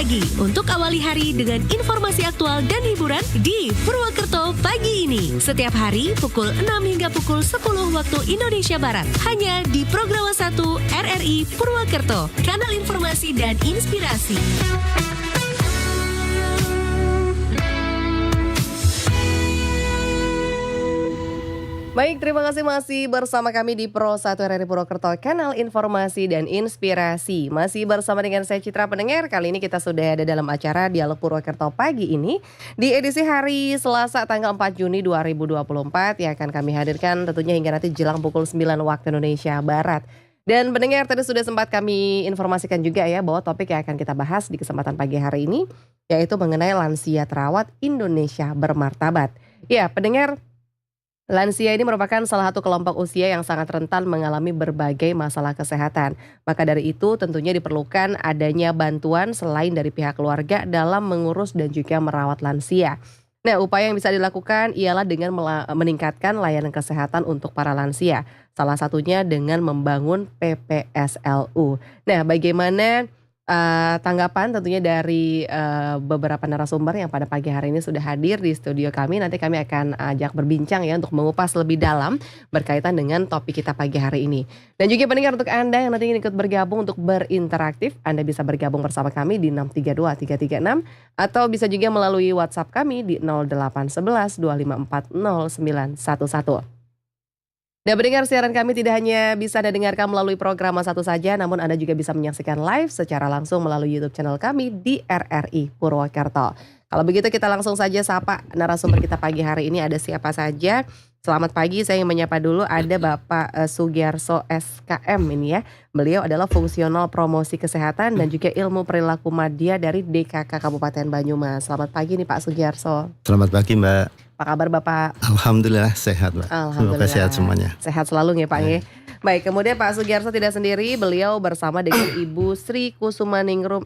pagi untuk awali hari dengan informasi aktual dan hiburan di Purwokerto pagi ini. Setiap hari pukul 6 hingga pukul 10 waktu Indonesia Barat. Hanya di Programa 1 RRI Purwokerto, kanal informasi dan inspirasi. Baik, terima kasih masih bersama kami di Pro 1 RRI Purwokerto, kanal informasi dan inspirasi. Masih bersama dengan saya Citra Pendengar. Kali ini kita sudah ada dalam acara Dialog Purwokerto pagi ini di edisi hari Selasa tanggal 4 Juni 2024 yang akan kami hadirkan tentunya hingga nanti jelang pukul 9 waktu Indonesia Barat. Dan pendengar, tadi sudah sempat kami informasikan juga ya bahwa topik yang akan kita bahas di kesempatan pagi hari ini yaitu mengenai lansia terawat Indonesia bermartabat. Ya, pendengar, lansia ini merupakan salah satu kelompok usia yang sangat rentan mengalami berbagai masalah kesehatan. Maka dari itu tentunya diperlukan adanya bantuan selain dari pihak keluarga dalam mengurus dan juga merawat lansia. Nah, upaya yang bisa dilakukan ialah dengan meningkatkan layanan kesehatan untuk para lansia. Salah satunya dengan membangun PPSLU. Nah, bagaimana tanggapan tentunya dari beberapa narasumber yang pada pagi hari ini sudah hadir di studio kami. Nanti kami akan ajak berbincang ya untuk mengupas lebih dalam berkaitan dengan topik kita pagi hari ini. Dan juga pendengar, untuk Anda yang nanti ingin ikut bergabung untuk berinteraktif, Anda bisa bergabung bersama kami di 632 336 atau bisa juga melalui WhatsApp kami di 0811 254 0911. Dan pendengar, siaran kami tidak hanya bisa Anda dengarkan melalui program satu saja, namun Anda juga bisa menyaksikan live secara langsung melalui YouTube channel kami di RRI Purwokerto. Kalau begitu kita langsung saja sapa narasumber kita pagi hari ini, ada siapa saja. Selamat pagi, saya ingin menyapa dulu ada Bapak Sugiarso SKM ini ya. Beliau adalah fungsional promosi kesehatan dan juga ilmu perilaku madya dari DKK Kabupaten Banyumas. Selamat pagi nih Pak Sugiarso. Selamat pagi Mbak. Apa kabar Bapak? Alhamdulillah sehat Mbak. Alhamdulillah. Semoga sehat semuanya. Sehat selalu ya Pak ya. Baik, kemudian Pak Sugiarso tidak sendiri, beliau bersama dengan Ibu Sri Kusumaningrum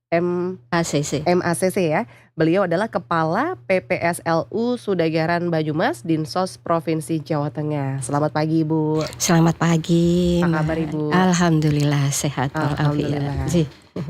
MACC ya. Beliau adalah Kepala PPSLU Sudagaran Banyumas, Dinsos Provinsi Jawa Tengah. Selamat pagi Ibu. Selamat pagi. Apa kabar Ibu? Alhamdulillah sehat. Alhamdulillah.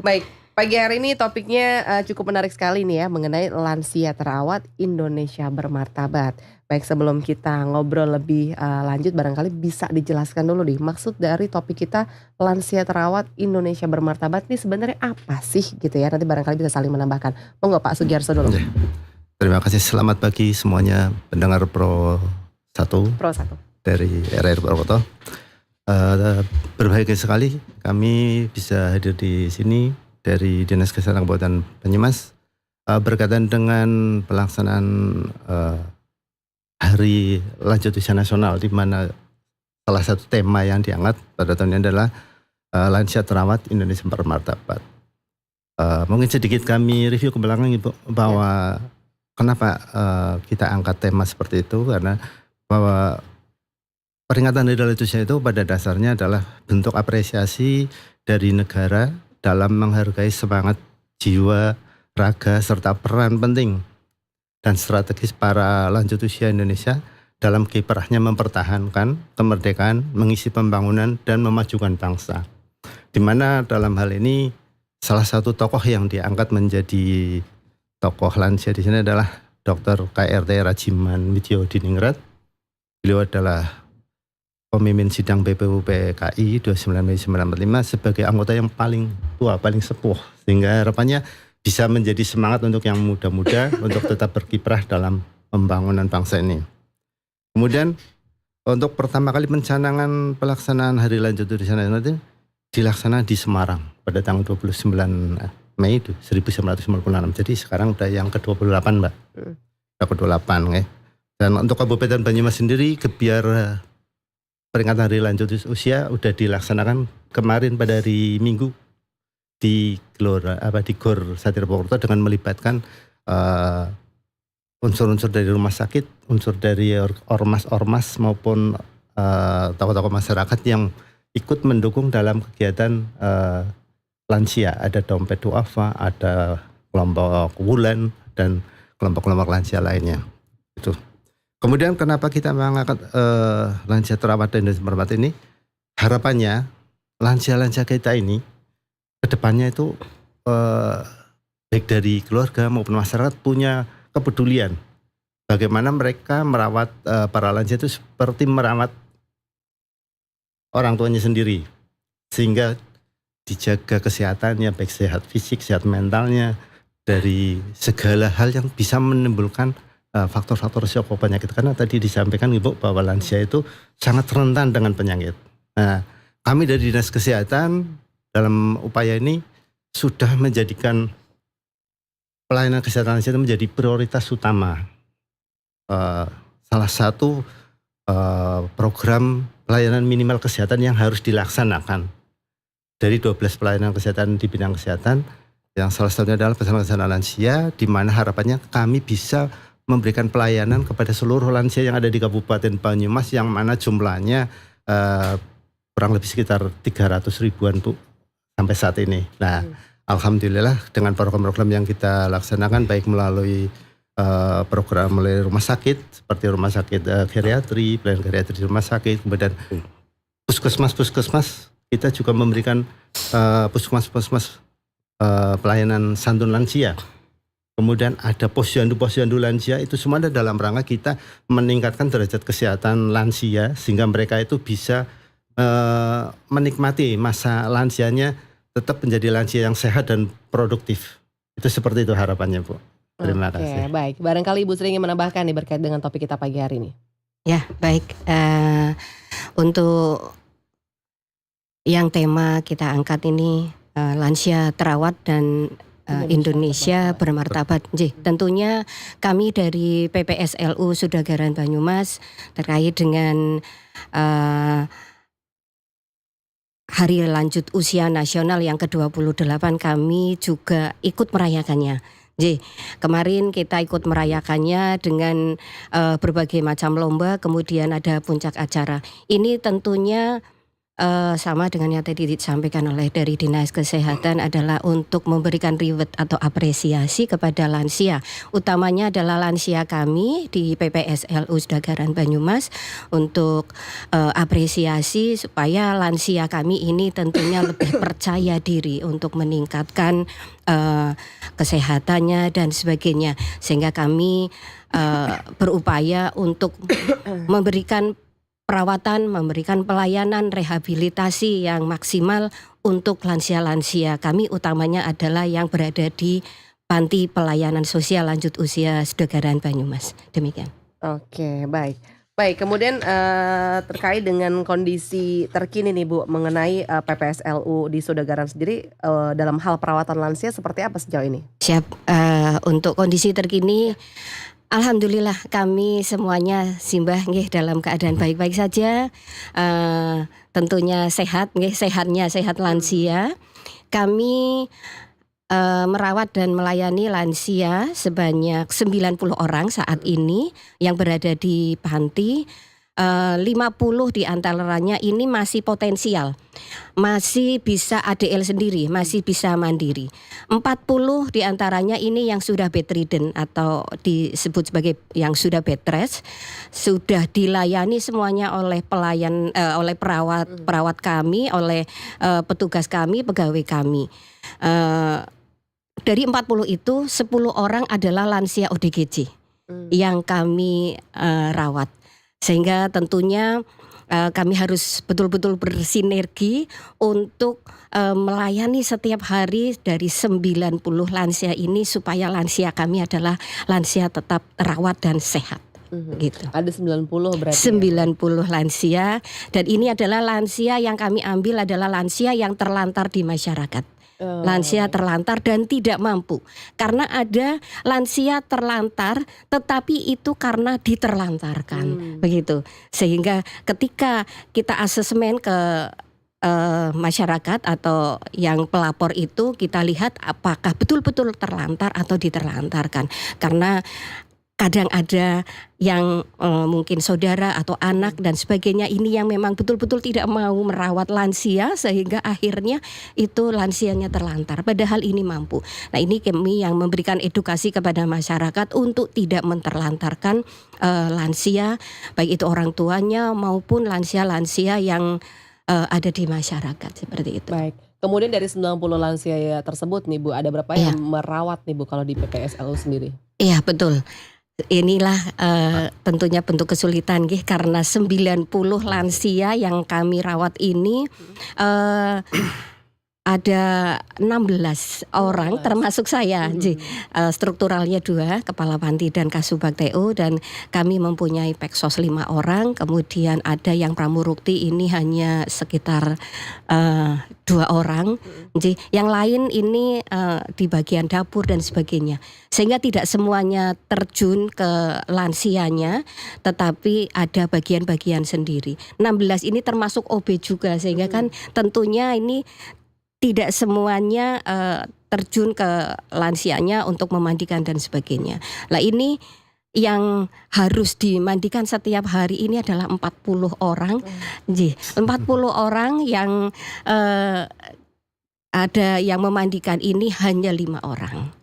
Baik, pagi hari ini topiknya cukup menarik sekali nih ya, mengenai lansia terawat Indonesia bermartabat. Baik, sebelum kita ngobrol lebih lanjut, barangkali bisa dijelaskan dulu nih maksud dari topik kita lansia terawat Indonesia bermartabat ini sebenarnya apa sih gitu ya. Nanti barangkali bisa saling menambahkan. Monggo Pak Sugiarso dulu. Ya. Terima kasih, selamat pagi semuanya pendengar Pro 1 dari RRI Purwokerto. Berbahagia sekali kami bisa hadir di sini dari Dinas Kesehatan Kabupaten Banyumas berkaitan dengan pelaksanaan Hari Lanjut Usia Nasional, di mana salah satu tema yang diangkat pada tahun ini adalah lansia terawat Indonesia bermartabat. Mungkin sedikit kami review ke belakang Ibu, bahwa kenapa kita angkat tema seperti itu, karena bahwa peringatan Hari Lanjut Usia itu pada dasarnya adalah bentuk apresiasi dari negara dalam menghargai semangat jiwa, raga, serta peran penting dan strategis para lanjut usia Indonesia dalam kiprahnya mempertahankan kemerdekaan, mengisi pembangunan, dan memajukan bangsa. Di mana dalam hal ini salah satu tokoh yang diangkat menjadi tokoh lansia di sini adalah Dr. KRT Rajiman Widyo Diningrat. Beliau adalah pemimpin sidang BPUPKI 29 Mei 1945 sebagai anggota yang paling tua, paling sepuh, sehingga harapannya bisa menjadi semangat untuk yang muda-muda untuk tetap berkiprah dalam pembangunan bangsa ini. Kemudian untuk pertama kali pencanangan pelaksanaan Hari Lanjut Usia Nasional itu dilaksanakan di Semarang pada tanggal 29 Mei 1956. Jadi sekarang udah yang ke-28 Mbak. Udah ke-28 ya. Dan untuk Kabupaten Banyumas sendiri, gebiar peringatan Hari Lanjut Usia udah dilaksanakan kemarin pada hari Minggu di Gor Satria Purwokerto dengan melibatkan unsur-unsur dari rumah sakit, unsur dari ormas maupun tokoh-tokoh masyarakat yang ikut mendukung dalam kegiatan lansia. Ada dompet duafa, ada kelompok wulan dan kelompok-kelompok lansia lainnya. Itu. Kemudian kenapa kita mengangkat lansia terawat dan bermartabat ini? Harapannya lansia-lansia kita ini kedepannya itu eh, baik dari keluarga maupun masyarakat punya kepedulian bagaimana mereka merawat para lansia itu seperti merawat orang tuanya sendiri, sehingga dijaga kesehatannya, baik sehat fisik, sehat mentalnya, dari segala hal yang bisa menimbulkan faktor-faktor risiko penyakit. Karena tadi disampaikan Ibu bahwa lansia itu sangat rentan dengan penyakit. Nah, kami dari Dinas Kesehatan dalam upaya ini sudah menjadikan pelayanan kesehatan lansia itu menjadi prioritas utama. Salah satu program pelayanan minimal kesehatan yang harus dilaksanakan dari 12 pelayanan kesehatan di bidang kesehatan, yang salah satunya adalah pelayanan kesehatan lansia, di mana harapannya kami bisa memberikan pelayanan kepada seluruh lansia yang ada di Kabupaten Banyumas, yang mana jumlahnya kurang lebih sekitar 300 ribuan Bu sampai saat ini. Nah, alhamdulillah dengan program-program yang kita laksanakan baik melalui program melalui rumah sakit seperti rumah sakit geriatri, pelayanan geriatri di rumah sakit, kemudian puskesmas kita juga memberikan puskesmas pelayanan santun lansia. Kemudian ada posyandu lansia, itu semua ada dalam rangka kita meningkatkan derajat kesehatan lansia sehingga mereka itu bisa menikmati masa lansianya tetap menjadi lansia yang sehat dan produktif. Itu seperti itu harapannya Bu. Terima kasih. Baik. Barangkali Ibu Sri ingin menambahkan nih berkait dengan topik kita pagi hari ini. Ya, baik. Untuk yang tema kita angkat ini lansia terawat dan Indonesia bermartabat. Tentunya kami dari PPSLU Sudagaran Banyumas terkait dengan Hari Lanjut Usia Nasional yang ke-28 kami juga ikut merayakannya. Kemarin kita ikut merayakannya dengan berbagai macam lomba, kemudian ada puncak acara. Ini tentunya sama dengan yang tadi disampaikan oleh dari Dinas Kesehatan adalah untuk memberikan reward atau apresiasi kepada lansia. Utamanya adalah lansia kami di PPSLU Sudagaran Banyumas untuk apresiasi supaya lansia kami ini tentunya lebih percaya diri untuk meningkatkan kesehatannya dan sebagainya. Sehingga kami berupaya untuk memberikan perawatan, memberikan pelayanan rehabilitasi yang maksimal untuk lansia-lansia kami, utamanya adalah yang berada di Panti Pelayanan Sosial Lanjut Usia Sudagaran Banyumas. Demikian. Oke, baik. Baik, kemudian terkait dengan kondisi terkini nih Bu mengenai PPSLU di Sudagaran sendiri dalam hal perawatan lansia seperti apa sejauh ini? Siap. Untuk kondisi terkini, alhamdulillah kami semuanya simbah nggih dalam keadaan baik-baik saja. Tentunya sehat nggih, sehat lansia. Kami merawat dan melayani lansia sebanyak 90 orang saat ini yang berada di panti. 50 di antaranya ini masih potensial, masih bisa ADL sendiri, masih bisa mandiri. 40 di antaranya ini yang sudah bedridden atau disebut sebagai yang sudah bed rest, sudah dilayani semuanya oleh oleh perawat kami, oleh petugas kami, pegawai kami. Dari 40 itu 10 orang adalah lansia ODGJ yang kami rawat. Sehingga tentunya kami harus betul-betul bersinergi untuk melayani setiap hari dari 90 lansia ini supaya lansia kami adalah lansia tetap terawat dan sehat. Gitu. Ada 90 berarti 90 lansia, dan ini adalah lansia yang kami ambil adalah lansia yang terlantar di masyarakat. Lansia terlantar dan tidak mampu. Karena ada lansia terlantar tetapi itu karena diterlantarkan. Begitu. Sehingga ketika kita asesmen ke masyarakat atau yang pelapor itu, kita lihat apakah betul-betul terlantar atau diterlantarkan. Karena kadang ada yang mungkin saudara atau anak dan sebagainya ini yang memang betul-betul tidak mau merawat lansia sehingga akhirnya itu lansianya terlantar padahal ini mampu. Nah, ini kami yang memberikan edukasi kepada masyarakat untuk tidak menterlantarkan lansia, baik itu orang tuanya maupun lansia-lansia yang ada di masyarakat seperti itu. Baik. Kemudian dari 90 lansia tersebut nih Bu, ada berapa yang merawat nih Bu kalau di PPSLU sendiri? Iya betul. Inilah tentunya bentuk kesulitan nggih, karena 90 lansia yang kami rawat ini ada 16 orang termasuk saya. Strukturalnya 2, Kepala Panti dan Kasubag TU, dan kami mempunyai Peksos 5 orang. Kemudian ada yang Pramurukti ini hanya sekitar 2 orang. Yang lain ini di bagian dapur dan sebagainya. Sehingga tidak semuanya terjun ke lansianya, tetapi ada bagian-bagian sendiri. 16 ini termasuk OB juga, sehingga kan tentunya ini tidak semuanya terjun ke lansianya untuk memandikan dan sebagainya. Lah ini yang harus dimandikan setiap hari ini adalah 40 orang. 40 orang yang ada yang memandikan ini hanya 5 orang.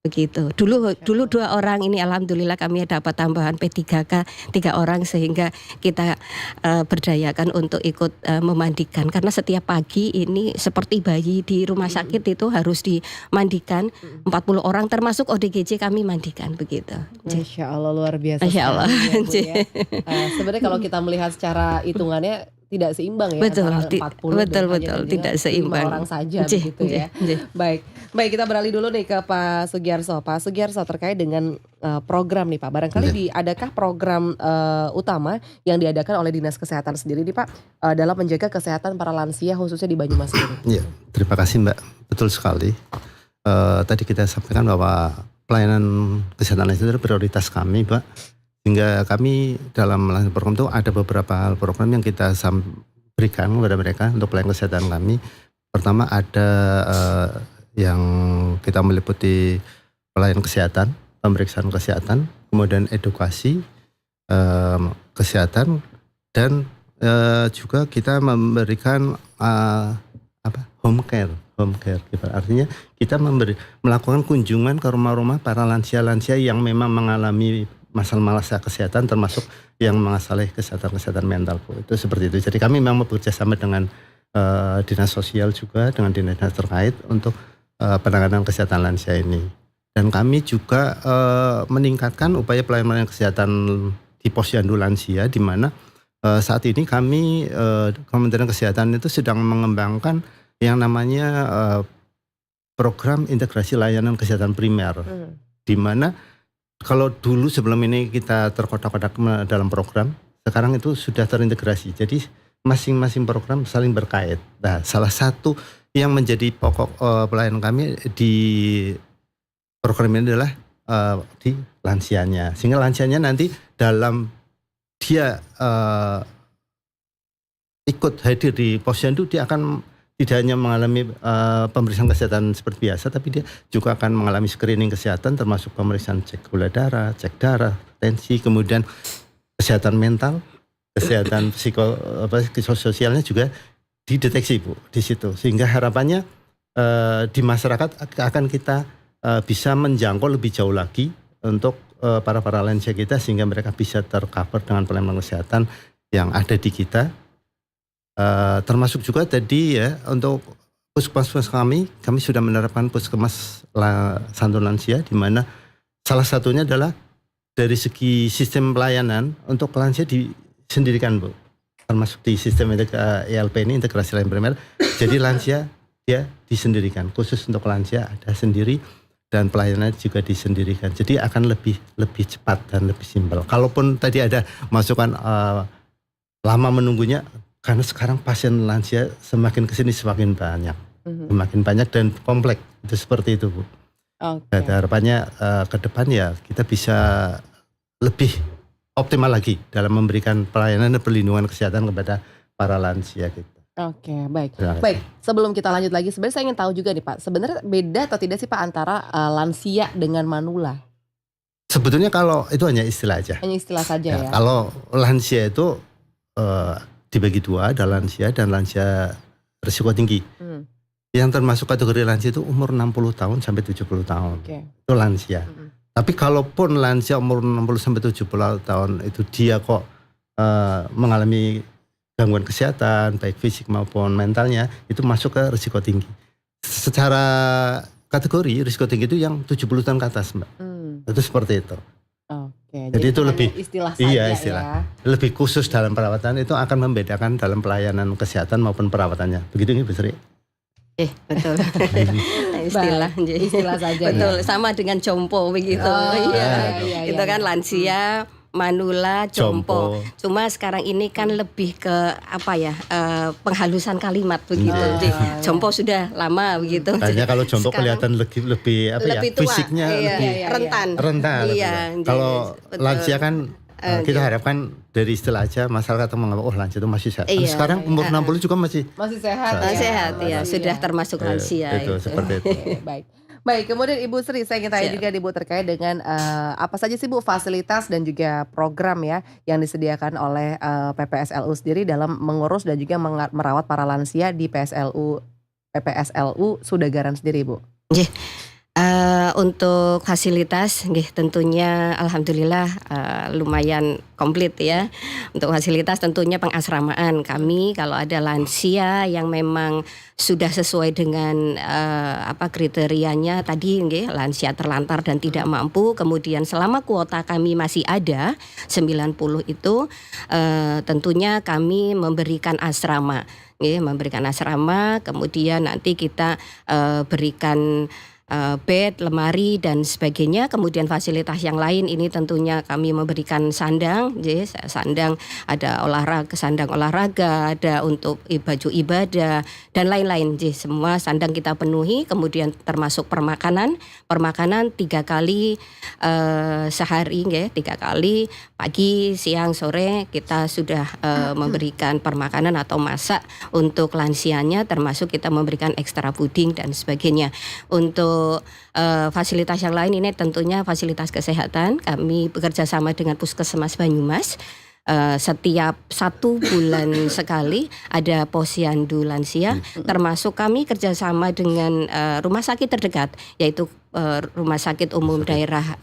Begitu. Dulu 2 orang, ini alhamdulillah kami dapat tambahan P3K 3 orang, sehingga kita berdayakan untuk ikut memandikan, karena setiap pagi ini seperti bayi di rumah sakit itu harus dimandikan 40 orang, termasuk ODGJ kami mandikan begitu. Masya Allah, luar biasa. Masya Allah. Ya. Sebenarnya kalau kita melihat secara hitungannya tidak seimbang ya, betul, antara 40 dan betul, tidak seimbang. 5 orang saja begitu ya. Baik, kita beralih dulu nih ke Pak Sugiarso. Pak Sugiarso, terkait dengan program nih Pak, barangkali adakah program utama yang diadakan oleh Dinas Kesehatan sendiri nih Pak dalam menjaga kesehatan para lansia khususnya di Banyumas ini? Ya, terima kasih Mbak, betul sekali. Tadi kita sampaikan bahwa pelayanan kesehatan lansia itu prioritas kami Mbak. Sehingga kami dalam program itu ada beberapa program yang kita berikan kepada mereka untuk pelayanan kesehatan kami. Pertama ada yang kita meliputi pelayanan kesehatan, pemeriksaan kesehatan, kemudian edukasi kesehatan, dan juga kita memberikan home care. Artinya kita melakukan kunjungan ke rumah-rumah para lansia-lansia yang memang mengalami masalah kesehatan, termasuk yang masalah kesehatan mental Bu. Itu seperti itu. Jadi kami memang bekerja sama dengan dinas sosial juga, dengan dinas terkait untuk penanganan kesehatan lansia ini. Dan kami juga meningkatkan upaya pelayanan kesehatan di posyandu lansia, di mana saat ini kami Kementerian Kesehatan itu sedang mengembangkan yang namanya program integrasi layanan kesehatan primer, di mana kalau dulu sebelum ini kita terkotak-kotak dalam program, sekarang itu sudah terintegrasi. Jadi masing-masing program saling berkait. Nah, salah satu yang menjadi pokok pelayanan kami di program ini adalah di lansianya. Sehingga lansianya nanti dalam dia ikut hadir di posyandu, dia akan tidak hanya mengalami pemeriksaan kesehatan seperti biasa, tapi dia juga akan mengalami screening kesehatan, termasuk pemeriksaan cek gula darah, cek darah, tensi, kemudian kesehatan mental, kesehatan psikososialnya juga dideteksi Bu di situ. Sehingga harapannya di masyarakat akan kita bisa menjangkau lebih jauh lagi untuk para lansia kita, sehingga mereka bisa tercover dengan pelayanan kesehatan yang ada di kita. Termasuk juga tadi ya, untuk puskesmas kami sudah menerapkan puskesmas santun lansia, di mana salah satunya adalah dari segi sistem pelayanan untuk lansia disendirikan Bu, termasuk di sistem ELP ini, integrasi layanan primer. Jadi lansia dia disendirikan, khusus untuk lansia ada sendiri, dan pelayanannya juga disendirikan. Jadi akan lebih cepat dan lebih simpel. Kalaupun tadi ada masukan lama menunggunya, karena sekarang pasien lansia semakin kesini semakin banyak dan kompleks, itu seperti itu Bu. Dan harapannya ke depan ya kita bisa lebih optimal lagi dalam memberikan pelayanan dan perlindungan kesehatan kepada para lansia kita. Oke, baik. Baik, sebelum kita lanjut lagi, sebenarnya saya ingin tahu juga nih Pak, sebenarnya beda atau tidak sih Pak antara lansia dengan manula? Sebetulnya kalau itu hanya istilah aja. Hanya istilah saja ya. Kalau lansia itu dibagi 2, ada lansia dan lansia risiko tinggi. Yang termasuk kategori lansia itu umur 60 tahun sampai 70 tahun. Itu lansia. Tapi kalaupun lansia umur 60 sampai 70 tahun itu dia kok mengalami gangguan kesehatan baik fisik maupun mentalnya itu masuk ke risiko tinggi. Secara kategori risiko tinggi itu yang 70 tahun ke atas, Mbak. Itu seperti itu. Oke. Jadi itu lebih istilah iya, saja istilah. ya. Lebih khusus dalam perawatan itu akan membedakan dalam pelayanan kesehatan maupun perawatannya. Begitu Bu Sri? Betul. Istilah Istilah saja. betul, Ya. sama dengan jompo begitu. Iya, Itu kan lansia, manula, jompo. Cuma sekarang ini kan lebih ke apa ya, penghalusan kalimat begitu. Jadi, jompo sudah lama begitu. Kayaknya kalau jompo Sekarang kelihatan lebih apa lebih ya? tua, Fisiknya iya, lebih rentan. rentan. Iya, Kalau betul. lansia kan kita harapkan dari istilah aja masyarakat menganggap lansia itu masih sehat. Iya, Sekarang umur 60 juga masih sehat. Sehat ya, sudah Iya. termasuk lansia. itu seperti itu. Oke, baik. Kemudian Ibu Sri, saya ingin tanya juga nih Bu terkait dengan apa saja sih Bu fasilitas dan juga program ya yang disediakan oleh PPSLU sendiri dalam mengurus dan juga merawat para lansia di PPSLU Sudagaran sendiri, Bu. Untuk fasilitas, tentunya alhamdulillah lumayan komplit ya. Untuk fasilitas tentunya pengasramaan kami kalau ada lansia yang memang sudah sesuai dengan kriterianya tadi, lansia terlantar dan tidak mampu. Kemudian selama kuota kami masih ada 90 itu, tentunya kami memberikan asrama, kemudian nanti kita berikan bed, lemari dan sebagainya. Kemudian fasilitas yang lain ini tentunya kami memberikan sandang, sandang ada sandang olahraga, ada untuk baju ibadah dan lain-lain. Semua sandang kita penuhi. Kemudian termasuk permakanan 3 kali sehari, 3 kali pagi, siang, sore kita sudah memberikan permakanan atau masak untuk lansianya, termasuk kita memberikan ekstra puding dan sebagainya. Untuk fasilitas yang lain ini tentunya fasilitas kesehatan. Kami bekerja sama dengan Puskesmas Banyumas. Setiap 1 bulan sekali ada posyandu lansia, termasuk kami kerjasama dengan rumah sakit terdekat, yaitu Rumah Sakit Umum Daerah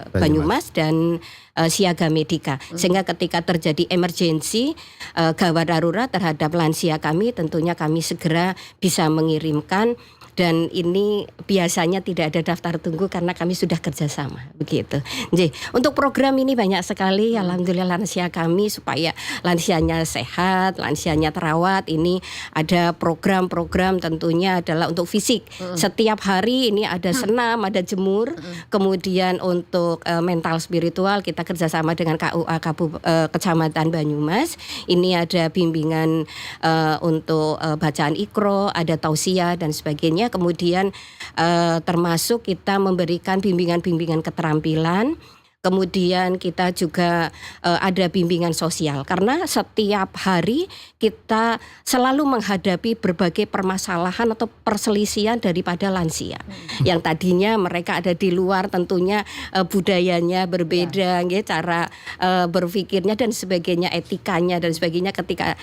Banyumas dan Siaga Medika. Sehingga ketika terjadi emergensi gawat darurat terhadap lansia kami, tentunya kami segera bisa mengirimkan. Dan ini biasanya tidak ada daftar tunggu karena kami sudah kerjasama begitu. Jadi untuk program ini banyak sekali, alhamdulillah lansia kami supaya lansianya sehat, lansianya terawat. Ini ada program-program tentunya adalah untuk fisik. Setiap hari ini ada senam, ada jemur. Kemudian untuk mental spiritual kita kerjasama dengan KUA Kecamatan Banyumas. Ini ada bimbingan untuk bacaan Iqra, ada tausiah dan sebagainya. Kemudian termasuk kita memberikan bimbingan-bimbingan keterampilan. Kemudian kita juga ada bimbingan sosial karena setiap hari kita selalu menghadapi berbagai permasalahan atau perselisihan daripada lansia. Yang tadinya mereka ada di luar, tentunya budayanya berbeda, cara berpikirnya dan sebagainya, etikanya dan sebagainya. Ketika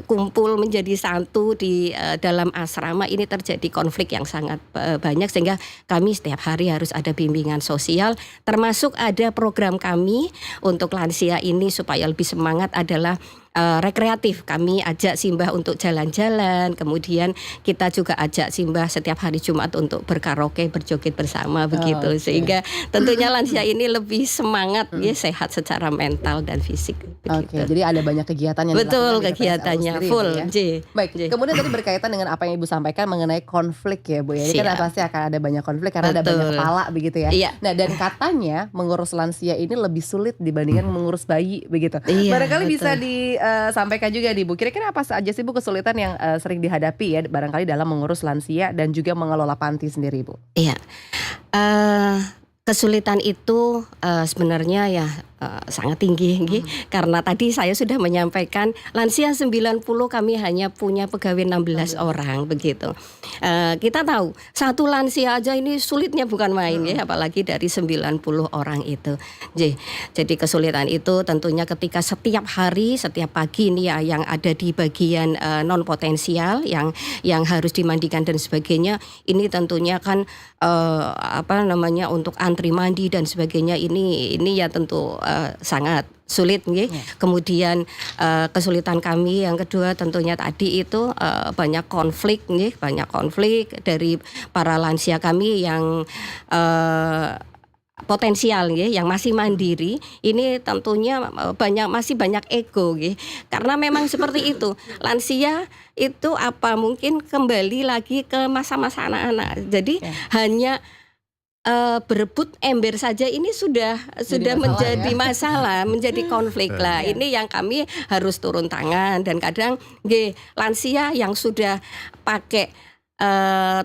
kumpul menjadi satu di dalam asrama ini terjadi konflik yang sangat banyak, sehingga kami setiap hari harus ada bimbingan sosial, termasuk ada program kami untuk lansia ini supaya lebih semangat adalah rekreatif. Kami ajak Simbah untuk jalan-jalan, kemudian kita juga ajak Simbah setiap hari Jumat untuk berkaraoke, berjoget bersama begitu. Sehingga tentunya lansia ini lebih semangat, sehat secara mental dan fisik. Oke, jadi ada banyak kegiatan yang betul, dilakukan di kegiatannya PPSLU full. sendiri, ya? Baik, kemudian tadi berkaitan dengan apa yang Ibu sampaikan mengenai konflik ya Bu ya. Ini kan pasti akan ada banyak konflik karena ada banyak kepala begitu ya. Iya. Nah, dan katanya mengurus lansia ini lebih sulit dibandingkan mengurus bayi begitu. Iya, Barangkali betul. bisa disampaikan juga nih Bu. Kira-kira apa saja sih Bu kesulitan yang sering dihadapi ya barangkali dalam mengurus lansia dan juga mengelola panti sendiri Bu? Iya. Kesulitan itu sebenarnya ya sangat tinggi karena tadi saya sudah menyampaikan lansia 90 kami hanya punya pegawai 16 orang begitu. Kita tahu satu lansia aja ini sulitnya bukan main ya, apalagi dari 90 orang itu. Jadi kesulitan itu tentunya ketika setiap hari, setiap pagi ini ya yang ada di bagian non potensial yang harus dimandikan dan sebagainya, ini tentunya kan untuk antri mandi dan sebagainya ini ya tentu sangat sulit nggih. Kemudian kesulitan kami yang kedua tentunya tadi itu banyak konflik nggih, banyak konflik dari para lansia kami yang potensial nggih, yang masih mandiri. Ini tentunya masih banyak ego nggih. Karena memang seperti itu. Lansia itu mungkin kembali lagi ke masa-masa anak-anak. Jadi hanya berebut ember saja ini sudah menjadi masalah, menjadi konflik lah. Ini yang kami harus turun tangan, dan kadang lansia yang sudah pakai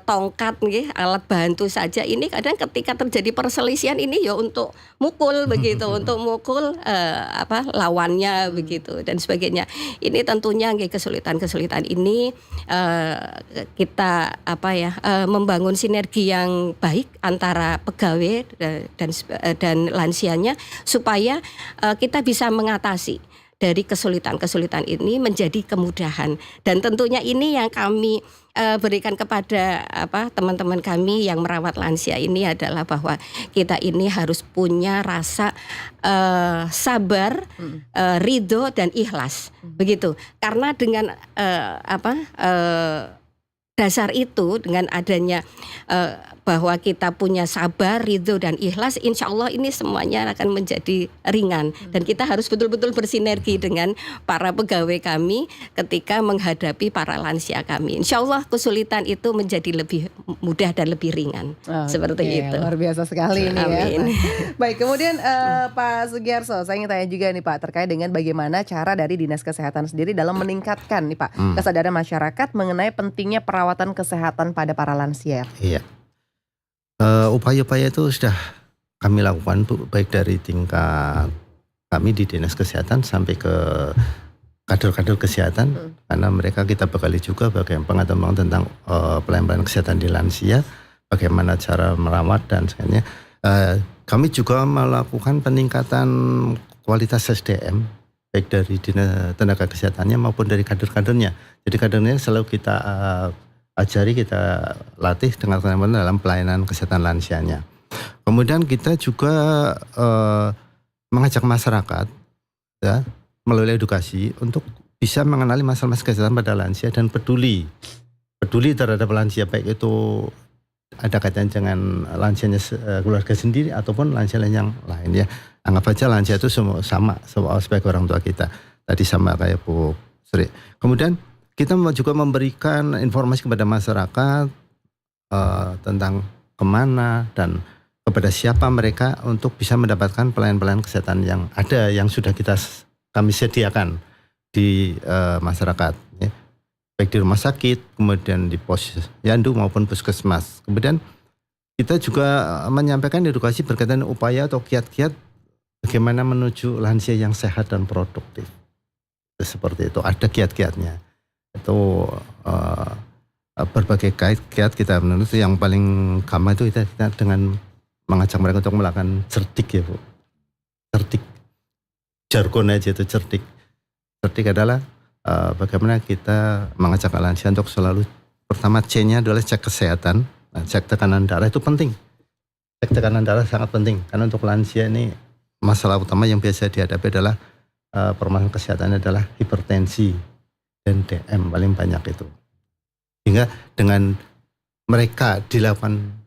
tongkat nggih, alat bantu saja, ini kadang ketika terjadi perselisihan ini ya untuk mukul begitu, untuk mukul lawannya begitu dan sebagainya. Ini tentunya nggih kesulitan ini kita membangun sinergi yang baik antara pegawai dan lansianya supaya kita bisa mengatasi dari kesulitan ini menjadi kemudahan. Dan tentunya ini yang kami berikan kepada teman-teman kami yang merawat lansia ini adalah bahwa kita ini harus punya rasa sabar, ridho dan ikhlas, begitu. Karena dengan dasar itu, dengan adanya bahwa kita punya sabar, ridho dan ikhlas, insya Allah ini semuanya akan menjadi ringan. Dan kita harus betul-betul bersinergi dengan para pegawai kami ketika menghadapi para lansia kami. Insya Allah kesulitan itu menjadi lebih mudah dan lebih ringan. Seperti itu. Luar biasa sekali ini ya. Baik, kemudian Pak Sugiarso, saya ingin tanya juga nih Pak, terkait dengan bagaimana cara dari Dinas Kesehatan sendiri dalam meningkatkan nih Pak kesadaran masyarakat mengenai pentingnya perawatan kesehatan pada para lansia. Iya. Upaya-upaya itu sudah kami lakukan Bu, baik dari tingkat kami di Dinas Kesehatan sampai ke kader-kader kesehatan, karena mereka kita bekali juga bagaimana pengetahuan tentang pelayanan kesehatan di lansia, bagaimana cara merawat dan sebagainya. Kami juga melakukan peningkatan kualitas SDM baik dari tenaga kesehatannya maupun dari kader-kadernya. Jadi kadernya selalu kita ajari, kita latih dengan teman-teman dalam pelayanan kesehatan lansianya. Kemudian kita juga mengajak masyarakat ya, melalui edukasi untuk bisa mengenali masalah-masalah kesehatan pada lansia dan peduli terhadap lansia, baik itu ada kaitan dengan lansianya keluarga sendiri ataupun lansia yang lain ya. Anggap aja lansia itu sama sebagai orang tua kita. Tadi sama kayak Bu Sri. Kemudian kita juga memberikan informasi kepada masyarakat tentang kemana dan kepada siapa mereka untuk bisa mendapatkan pelayanan-pelayanan kesehatan yang ada, yang sudah kami sediakan di masyarakat, ya. Baik di rumah sakit, kemudian di posyandu maupun puskesmas. Kemudian kita juga menyampaikan edukasi berkaitan upaya atau kiat-kiat bagaimana menuju lansia yang sehat dan produktif. Seperti itu, ada kiat-kiatnya. Itu berbagai kiat kita menurut yang paling gampang itu kita dengan mengajak mereka untuk melakukan cerdik ya Bu. Cerdik, jargon aja itu cerdik. Cerdik adalah bagaimana kita mengajak lansia untuk selalu, pertama C-nya adalah cek kesehatan. Cek tekanan darah itu penting. Cek tekanan darah sangat penting karena untuk lansia ini masalah utama yang biasa dihadapi adalah permasalahan kesehatan adalah hipertensi dan DM paling banyak itu. Sehingga dengan mereka dilakukan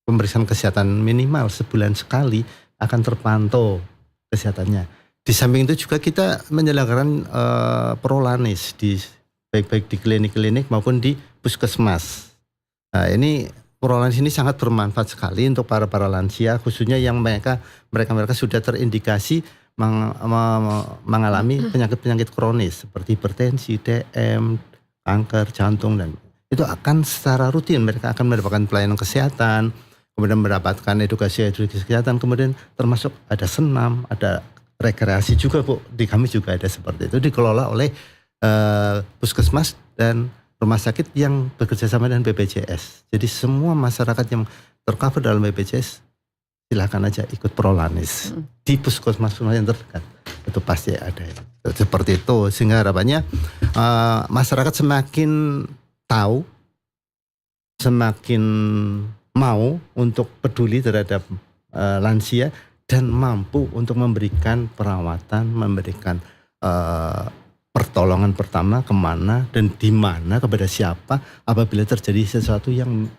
pemeriksaan kesehatan minimal sebulan sekali akan terpantau kesehatannya. Di samping itu juga kita menyelenggarakan prolanis baik di klinik-klinik maupun di puskesmas. Nah, ini prolanis ini sangat bermanfaat sekali untuk para lansia, khususnya yang mereka sudah terindikasi mengalami penyakit-penyakit kronis seperti hipertensi, DM, kanker, jantung, dan itu akan secara rutin mereka akan mendapatkan pelayanan kesehatan, kemudian mendapatkan edukasi kesehatan, kemudian termasuk ada senam, ada rekreasi juga Bu. Di kami juga ada seperti itu, dikelola oleh puskesmas dan rumah sakit yang bekerja sama dengan BPJS. Jadi semua masyarakat yang tercover dalam BPJS silakan aja ikut prolanis di puskesmas yang terdekat, itu pasti ada seperti itu. Sehingga harapannya masyarakat semakin tahu, semakin mau untuk peduli terhadap lansia dan mampu untuk memberikan perawatan, memberikan pertolongan pertama kemana dan di mana kepada siapa apabila terjadi sesuatu yang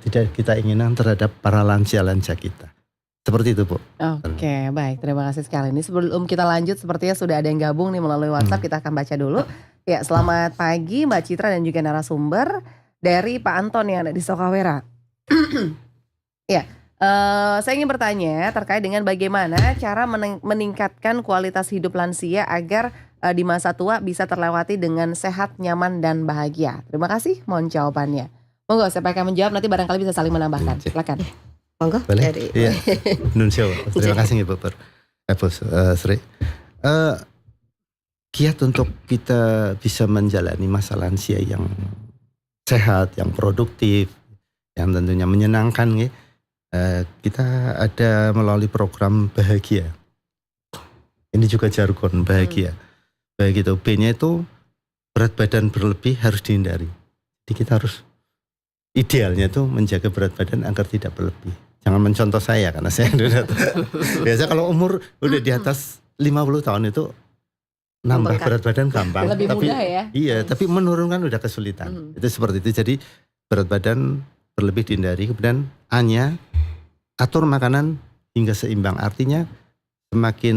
tidak kita inginkan terhadap para lansia-lansia kita. Seperti itu, Bu. Oke, baik. Terima kasih sekali. Ini sebelum kita lanjut, sepertinya sudah ada yang gabung nih melalui WhatsApp. Kita akan baca dulu. Ya, selamat pagi Mbak Citra dan juga narasumber dari Pak Anton yang ada di Sokawera. Ya, saya ingin bertanya terkait dengan bagaimana cara meningkatkan kualitas hidup lansia agar di masa tua bisa terlewati dengan sehat, nyaman, dan bahagia. Terima kasih, mohon jawabannya. Monggo, saya akan menjawab, nanti barangkali bisa saling menambahkan. Silakan. Monggo. Boleh? Dari Iya. Nun Sewu. Terima kasih Ibu Sri. Kiat untuk kita bisa menjalani masa lansia yang sehat, yang produktif, yang tentunya menyenangkan, kita ada melalui program bahagia. Ini juga jargon bahagia. Baik itu B-nya itu berat badan berlebih harus dihindari. Jadi kita harus idealnya itu menjaga berat badan agar tidak berlebih. Jangan mencontoh saya karena saya biasa kalau umur udah di atas 50 tahun itu nambah berat badan gampang. Lebih mudah ya. Iya, tapi menurunkan udah kesulitan. Itu seperti itu. Jadi berat badan berlebih dihindari. Kemudian A-nya atur makanan hingga seimbang. Artinya semakin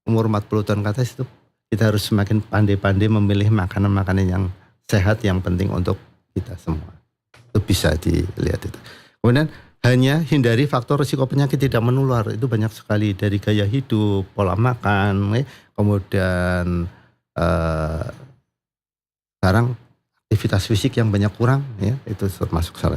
umur 40 tahun ke atas itu kita harus semakin pandai-pandai memilih makanan-makanan yang sehat, yang penting untuk kita semua. Itu bisa dilihat itu. Kemudian hanya hindari faktor risiko penyakit tidak menular. Itu banyak sekali dari gaya hidup, pola makan, kemudian sekarang aktivitas fisik yang banyak kurang, ya itu termasuk salah.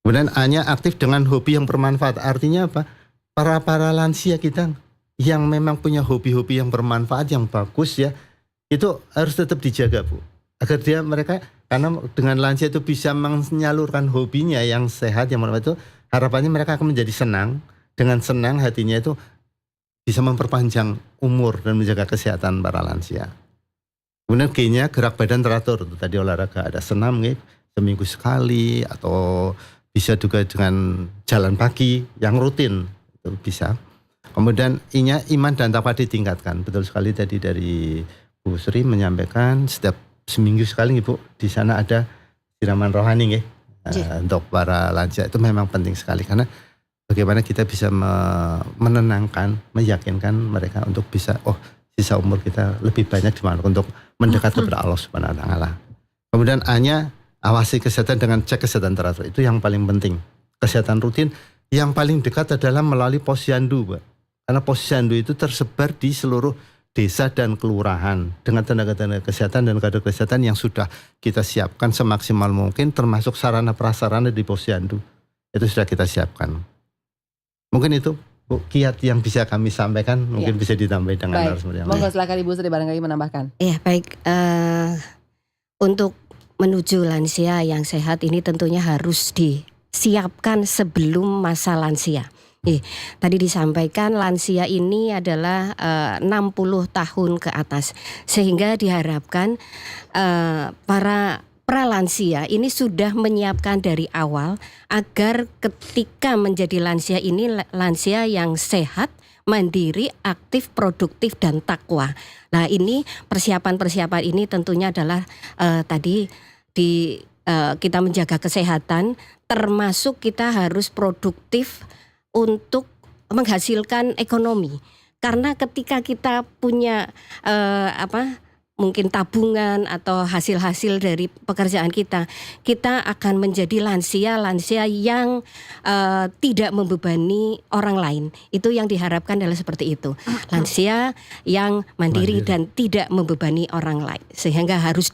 Kemudian hanya aktif dengan hobi yang bermanfaat. Artinya apa? Para lansia kita yang memang punya hobi-hobi yang bermanfaat, yang bagus ya, itu harus tetap dijaga, Bu. Agar mereka karena dengan lansia itu bisa menyalurkan hobinya yang sehat, yang bermanfaat itu, harapannya mereka akan menjadi senang. Dengan senang hatinya itu bisa memperpanjang umur dan menjaga kesehatan para lansia. Kemudian G-nya gerak badan teratur. Itu tadi olahraga, ada senam seminggu sekali, atau bisa juga dengan jalan pagi yang rutin, itu bisa. Kemudian I-nya iman dan takwa ditingkatkan. Betul sekali tadi dari Bu Sri menyampaikan setiap seminggu sekali Ibu di sana ada siraman rohani untuk para lansia. Itu memang penting sekali karena bagaimana kita bisa menenangkan, meyakinkan mereka untuk bisa sisa umur kita lebih banyak dimana untuk mendekat kepada Allah Subhanahu wa taala. Kemudian A-nya awasi kesehatan dengan cek kesehatan teratur. Itu yang paling penting. Kesehatan rutin yang paling dekat adalah melalui posyandu, Pak. Karena posyandu itu tersebar di seluruh desa dan kelurahan dengan tenaga-tenaga kesehatan dan kader kesehatan yang sudah kita siapkan semaksimal mungkin, termasuk sarana prasarana di posyandu itu sudah kita siapkan. Mungkin itu Bu, kiat yang bisa kami sampaikan, mungkin bisa ditambah dengan narasumber yang lain. Monggo silakan Ibu Sri barangkali menambahkan. Ya baik, untuk menuju lansia yang sehat ini tentunya harus disiapkan sebelum masa lansia. Tadi disampaikan lansia ini adalah 60 tahun ke atas, sehingga diharapkan para pralansia ini sudah menyiapkan dari awal agar ketika menjadi lansia ini lansia yang sehat, mandiri, aktif, produktif, dan takwa. Nah ini persiapan-persiapan ini tentunya adalah tadi kita menjaga kesehatan, termasuk kita harus produktif untuk menghasilkan ekonomi. Karena ketika kita punya mungkin tabungan atau hasil-hasil dari pekerjaan kita akan menjadi lansia yang tidak membebani orang lain. Itu yang diharapkan adalah seperti itu. Lansia yang mandiri dan tidak membebani orang lain. Sehingga harus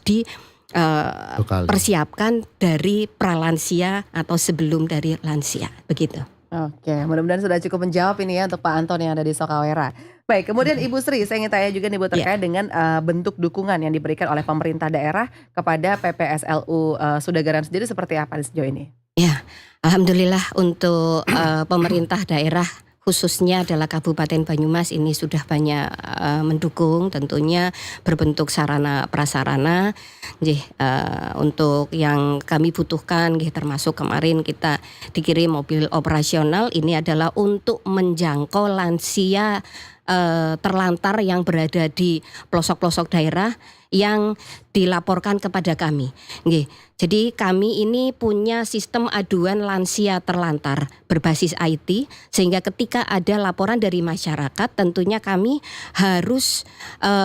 persiapkan dari pralansia atau sebelum dari lansia. Begitu. Oke, mudah-mudahan sudah cukup menjawab ini ya untuk Pak Anton yang ada di Sokawera. Baik, kemudian Ibu Sri, saya ingin tanya juga nih Bu terkait dengan bentuk dukungan yang diberikan oleh pemerintah daerah kepada PPSLU Sudagaran sendiri seperti apa sejauh ini? Ya, alhamdulillah untuk pemerintah daerah khususnya adalah Kabupaten Banyumas ini sudah banyak mendukung, tentunya berbentuk sarana prasarana. Untuk yang kami butuhkan, termasuk kemarin kita dikirim mobil operasional, ini adalah untuk menjangkau lansia terlantar yang berada di pelosok-pelosok daerah yang dilaporkan kepada kami. Jadi kami ini punya sistem aduan lansia terlantar berbasis IT, sehingga ketika ada laporan dari masyarakat tentunya kami harus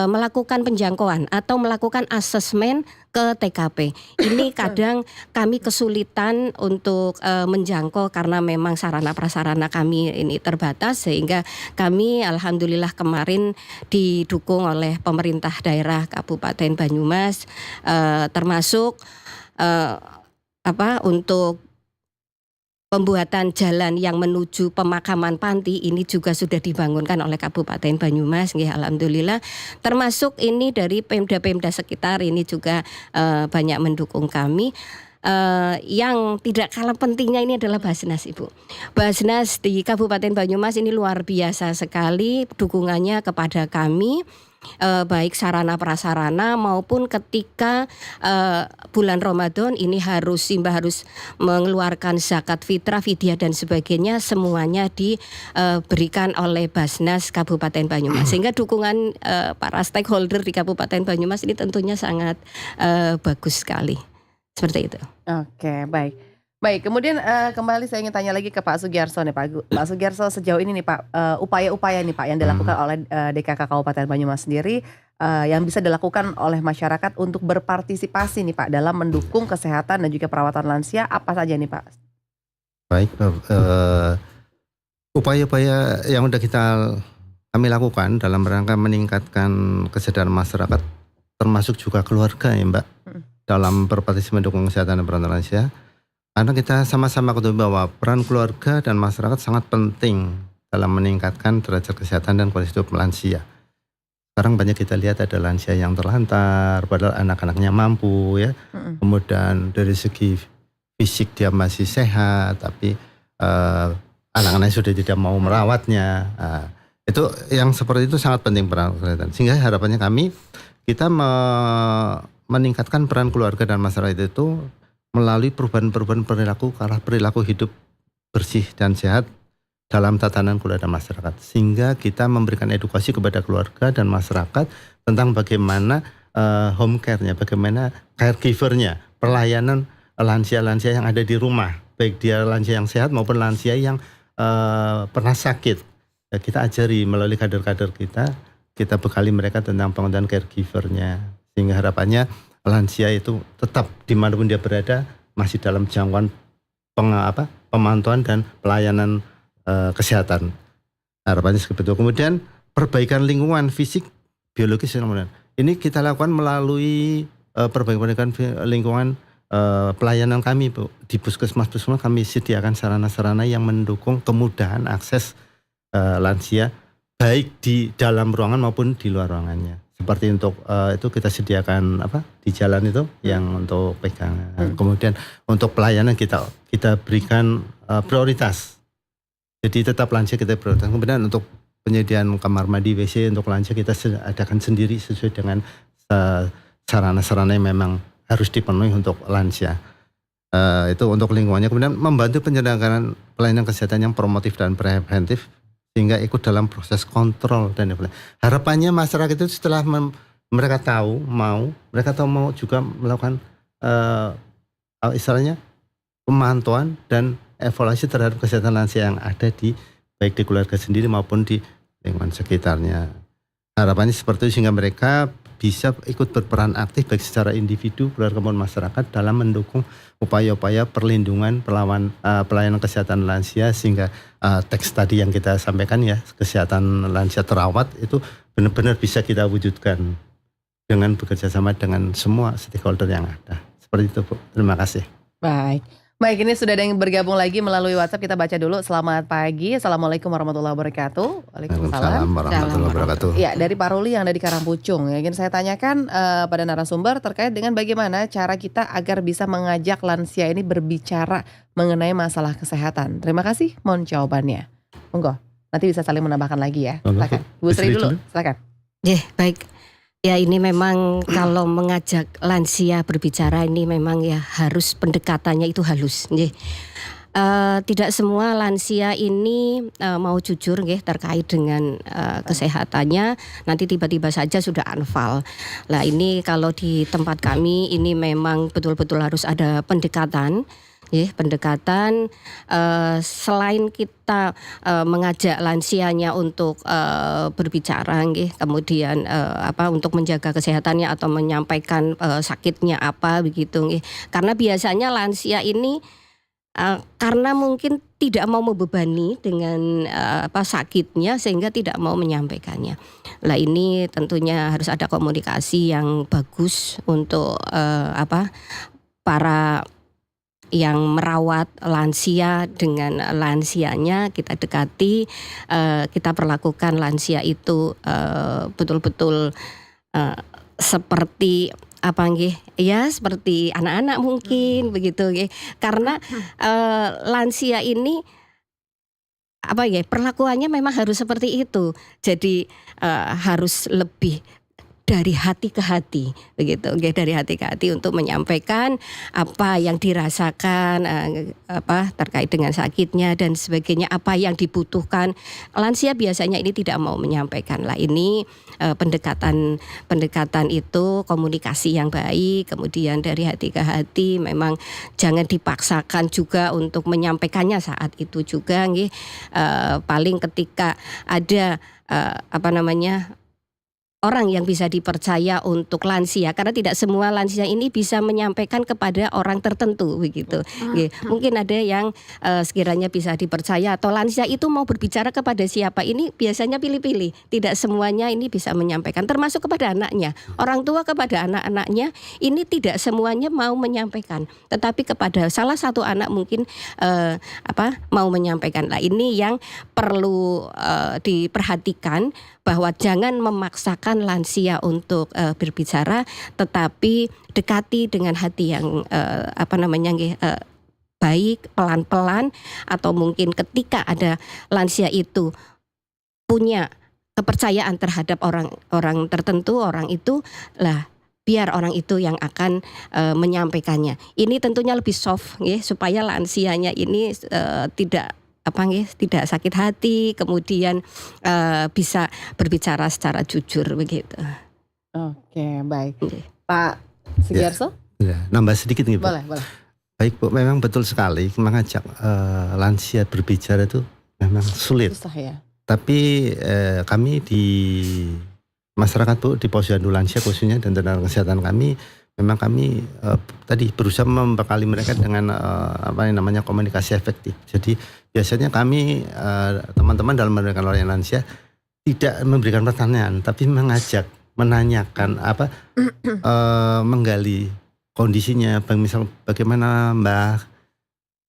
melakukan penjangkauan atau melakukan asesmen ke TKP. Ini kadang kami kesulitan untuk menjangkau karena memang sarana prasarana kami ini terbatas, sehingga kami alhamdulillah kemarin didukung oleh pemerintah daerah Kabupaten Banyumas, termasuk untuk pembuatan jalan yang menuju pemakaman panti ini juga sudah dibangunkan oleh Kabupaten Banyumas, alhamdulillah. Termasuk ini dari Pemda-Pemda sekitar ini juga banyak mendukung kami. Yang tidak kalah pentingnya ini adalah Basnas, Ibu. Basnas di Kabupaten Banyumas ini luar biasa sekali dukungannya kepada kami, baik sarana prasarana maupun ketika bulan Ramadan ini Simbah harus mengeluarkan zakat fitrah, fidyah dan sebagainya, semuanya diberikan oleh Basnas Kabupaten Banyumas, sehingga dukungan para stakeholder di Kabupaten Banyumas ini tentunya sangat bagus sekali. Seperti itu. Oke, baik. Baik, kemudian kembali saya ingin tanya lagi ke Pak Sugiarso nih Pak. Pak Sugiarso, sejauh ini nih Pak, upaya-upaya nih Pak yang dilakukan oleh DKK Kabupaten Banyumas sendiri, yang bisa dilakukan oleh masyarakat untuk berpartisipasi nih Pak dalam mendukung kesehatan dan juga perawatan lansia, apa saja nih Pak? Baik, upaya-upaya yang sudah kami lakukan dalam rangka meningkatkan kesadaran masyarakat, termasuk juga keluarga ya Mbak, dalam berpartisipasi mendukung kesehatan dan perawatan lansia. Karena kita sama-sama ketahui bahwa peran keluarga dan masyarakat sangat penting dalam meningkatkan derajat kesehatan dan kualitas hidup lansia. Sekarang banyak kita lihat ada lansia yang terlantar, padahal anak-anaknya mampu ya. Kemudian dari segi fisik dia masih sehat, tapi anak-anaknya sudah tidak mau merawatnya. Itu yang seperti itu sangat penting peran kesehatan. Sehingga harapannya kita meningkatkan peran keluarga dan masyarakat itu melalui perubahan-perubahan perilaku ke arah perilaku hidup bersih dan sehat dalam tatanan keluarga dan masyarakat. Sehingga kita memberikan edukasi kepada keluarga dan masyarakat tentang bagaimana home care-nya, bagaimana caregiver-nya, pelayanan lansia-lansia yang ada di rumah, baik dia lansia yang sehat maupun lansia yang pernah sakit. Kita ajari melalui kader-kader kita bekali mereka tentang pengetahuan caregiver-nya. Sehingga harapannya lansia itu tetap dimanapun dia berada masih dalam jangkauan pemantauan dan pelayanan kesehatan. Harapannya seperti itu. Kemudian perbaikan lingkungan fisik, biologis dan kemudian ini kita lakukan melalui perbaikan lingkungan pelayanan kami Bu. Di puskesmas kami sediakan sarana-sarana yang mendukung kemudahan akses lansia baik di dalam ruangan maupun di luar ruangannya. Seperti untuk itu kita sediakan di jalan itu yang untuk pegangan. Kemudian untuk pelayanan kita berikan prioritas. Jadi tetap lansia kita prioritas. Kemudian untuk penyediaan kamar mandi WC untuk lansia kita adakan sendiri sesuai dengan sarana-sarana yang memang harus dipenuhi untuk lansia. Itu untuk lingkungannya. Kemudian membantu penyelenggaraan pelayanan kesehatan yang promotif dan preventif, sehingga ikut dalam proses kontrol dan harapannya masyarakat itu setelah mereka tahu mau juga melakukan istilahnya pemantauan dan evaluasi terhadap kesehatan lansia yang ada baik di keluarga sendiri maupun di lingkungan sekitarnya. Harapannya seperti itu sehingga mereka bisa ikut berperan aktif baik secara individu, keluarga maupun masyarakat dalam mendukung upaya-upaya perlindungan pelayanan kesehatan lansia, sehingga teks tadi yang kita sampaikan ya, kesehatan lansia terawat itu benar-benar bisa kita wujudkan dengan bekerja sama dengan semua stakeholder yang ada. Seperti itu Bu. Terima kasih. Baik, ini sudah ada yang bergabung lagi melalui WhatsApp, kita baca dulu. Selamat pagi, Assalamualaikum warahmatullahi wabarakatuh. Waalaikumsalam warahmatullahi wabarakatuh. Ya, dari Pak Ruli yang ada di Karangpucung. Ya, ingin saya tanyakan pada narasumber terkait dengan bagaimana cara kita agar bisa mengajak lansia ini berbicara mengenai masalah kesehatan. Terima kasih, mohon jawabannya. Monggo. nanti bisa saling menambahkan lagi ya. Monggo, Silakan. Bu. Bu Sri Bu Sri dulu, dulu. silakan. Baik. Ya ini memang kalau mengajak lansia berbicara ini memang ya harus pendekatannya itu halus. Nggih. Tidak semua lansia ini mau jujur nggih terkait dengan kesehatannya, nanti tiba-tiba saja sudah anfal. Lah ini kalau di tempat kami ini memang betul-betul harus ada pendekatan. Pendekatan selain kita mengajak lansianya untuk berbicara, kemudian untuk menjaga kesehatannya atau menyampaikan sakitnya apa begitu, karena biasanya lansia ini karena mungkin tidak mau membebani dengan sakitnya sehingga tidak mau menyampaikannya. Lah ini tentunya harus ada komunikasi yang bagus untuk para yang merawat lansia dengan lansianya, kita dekati, kita perlakukan lansia itu betul-betul seperti seperti anak-anak mungkin begitu, karena lansia ini perlakuannya memang harus seperti itu. Jadi harus lebih dari hati ke hati begitu, dari hati ke hati untuk menyampaikan apa yang dirasakan terkait dengan sakitnya dan sebagainya, apa yang dibutuhkan. Lansia biasanya ini tidak mau menyampaikan. Lah ini pendekatan itu komunikasi yang baik, kemudian dari hati ke hati, memang jangan dipaksakan juga untuk menyampaikannya saat itu juga, paling ketika ada orang yang bisa dipercaya untuk lansia, karena tidak semua lansia ini bisa menyampaikan kepada orang tertentu begitu. Mungkin ada yang sekiranya bisa dipercaya atau lansia itu mau berbicara kepada siapa, ini biasanya pilih-pilih. Tidak semuanya ini bisa menyampaikan, termasuk kepada anaknya. Orang tua kepada anak-anaknya ini tidak semuanya mau menyampaikan, tetapi kepada salah satu anak mungkin mau menyampaikan. Lah ini yang perlu diperhatikan, bahwa jangan memaksakan lansia untuk berbicara, tetapi dekati dengan hati yang baik, pelan-pelan, atau mungkin ketika ada lansia itu punya kepercayaan terhadap orang tertentu, orang itu lah biar orang itu yang akan menyampaikannya. Ini tentunya lebih soft, supaya lansianya ini tidak sakit hati, kemudian bisa berbicara secara jujur begitu. Oke, baik. Pak Sugiarso? Ya, nambah sedikit nih, Bu. Boleh. Baik, Bu, memang betul sekali mengajak lansia berbicara itu memang sulit. Susah ya. Tapi kami di masyarakat, Bu, di Posyandu Lansia khususnya dan tenaga kesehatan kami, memang kami tadi berusaha membekali mereka dengan komunikasi efektif. Jadi biasanya kami teman-teman dalam memberikan layanan lansia tidak memberikan pertanyaan, tapi mengajak, menanyakan menggali kondisinya. Misal bagaimana Mbak,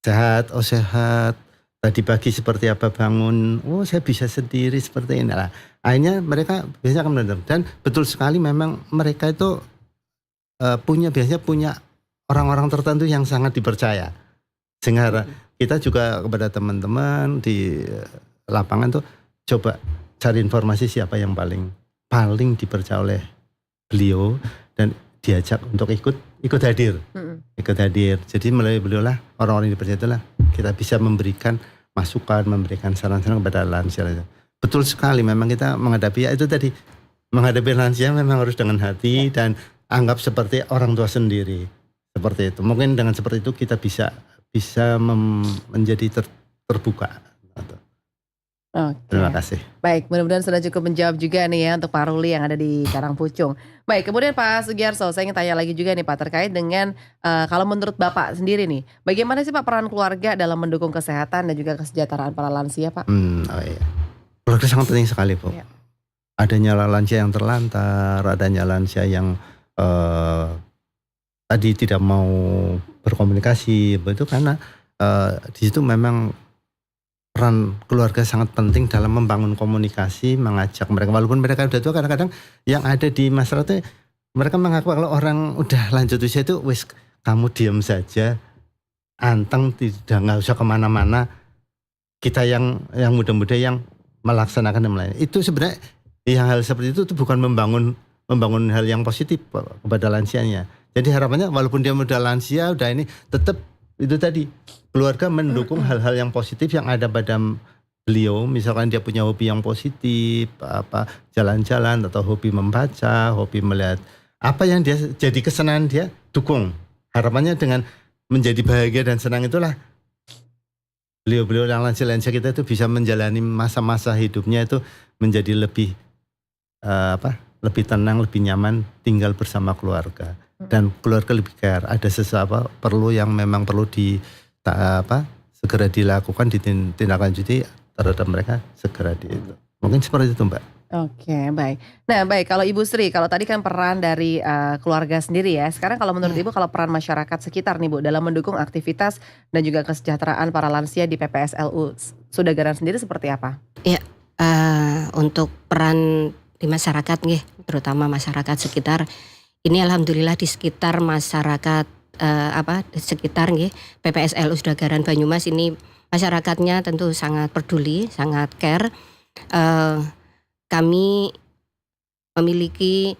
sehat? Oh sehat. Tadi pagi seperti apa bangun? Oh saya bisa sendiri seperti ini lah. Akhirnya mereka biasanya akan mendengar, dan betul sekali memang mereka itu biasanya punya orang-orang tertentu yang sangat dipercaya, sehingga kita juga kepada teman-teman di lapangan tuh coba cari informasi siapa yang paling dipercaya oleh beliau dan diajak untuk ikut hadir. Jadi melalui beliau lah, orang-orang yang dipercaya itulah kita bisa memberikan masukan, memberikan saran-saran kepada lansia. Betul sekali, memang kita menghadapi menghadapi lansia memang harus dengan hati dan anggap seperti orang tua sendiri, seperti itu. Mungkin dengan seperti itu kita bisa menjadi terbuka. Oke. Terima kasih. Baik, mudah-mudahan sudah cukup menjawab juga nih ya untuk Pak Ruli yang ada di Karangpucung. Baik, kemudian Pak Sugiarso, saya ingin tanya lagi juga nih Pak terkait dengan kalau menurut Bapak sendiri nih, bagaimana sih Pak peran keluarga dalam mendukung kesehatan dan juga kesejahteraan para lansia, Pak? Keluarga sangat penting sekali, Bu. Ya. Adanya lansia yang terlantar, adanya lansia yang tadi tidak mau berkomunikasi, itu karena di situ memang peran keluarga sangat penting dalam membangun komunikasi, mengajak mereka. Walaupun mereka udah tua, kadang-kadang yang ada di masyarakat mereka mengaku kalau orang udah lanjut usia itu, wis kamu diam saja, anteng, nggak usah kemana-mana. Kita yang muda-muda yang melaksanakan dan melayani. Itu sebenarnya yang hal seperti itu bukan membangun hal yang positif kepada lansianya. Jadi harapannya walaupun dia udah lansia, udah ini tetap itu tadi keluarga mendukung hal-hal yang positif yang ada pada beliau. Misalkan dia punya hobi yang positif, jalan-jalan atau hobi membaca, hobi melihat apa yang dia jadi kesenangan dia, dukung. Harapannya dengan menjadi bahagia dan senang itulah beliau-beliau yang lansia-lansia kita itu bisa menjalani masa-masa hidupnya itu menjadi lebih lebih tenang, lebih nyaman tinggal bersama keluarga. Dan keluarga lebih care, ada sesuatu perlu yang memang perlu segera dilakukan, ditindaklanjuti terhadap mereka segera itu. Mungkin seperti itu, Mbak. Oke, baik. Nah, baik, kalau Ibu Sri, kalau tadi kan peran dari keluarga sendiri ya. Sekarang kalau menurut Ibu, kalau peran masyarakat sekitar nih Bu dalam mendukung aktivitas dan juga kesejahteraan para lansia di PPSLU Sudagaran sendiri seperti apa? Ya, untuk peran di masyarakat nih, terutama masyarakat sekitar, ini alhamdulillah di sekitar masyarakat di sekitar nih PPSLU Sudagaran Banyumas ini masyarakatnya tentu sangat peduli, sangat care. Kami memiliki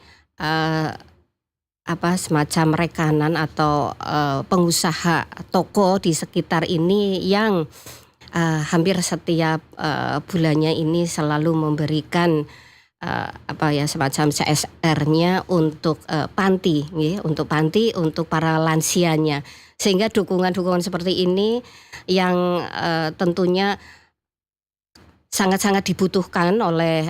semacam rekanan atau pengusaha toko di sekitar ini yang hampir setiap bulannya ini selalu memberikan semacam CSR-nya untuk panti, untuk para lansianya. Sehingga dukungan-dukungan seperti ini yang tentunya sangat-sangat dibutuhkan oleh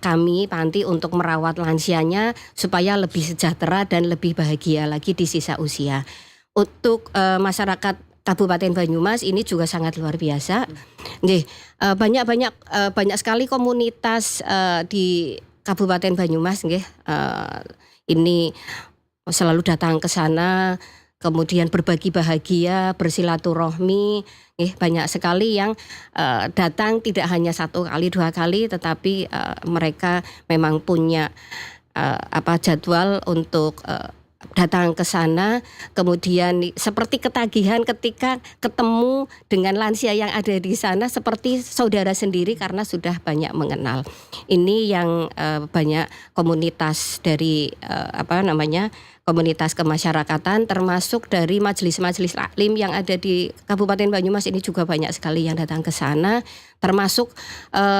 kami panti untuk merawat lansianya supaya lebih sejahtera dan lebih bahagia lagi di sisa usia. Untuk masyarakat Kabupaten Banyumas ini juga sangat luar biasa. Banyak sekali komunitas di Kabupaten Banyumas ini selalu datang ke sana, kemudian berbagi bahagia, bersilaturahmi. Banyak sekali yang datang tidak hanya 1 kali 2 kali, tetapi mereka memang punya jadwal untuk datang ke sana, kemudian seperti ketagihan ketika ketemu dengan lansia yang ada di sana seperti saudara sendiri karena sudah banyak mengenal. Ini yang banyak komunitas dari komunitas kemasyarakatan, termasuk dari majelis-majelis taklim yang ada di Kabupaten Banyumas ini juga banyak sekali yang datang ke sana, termasuk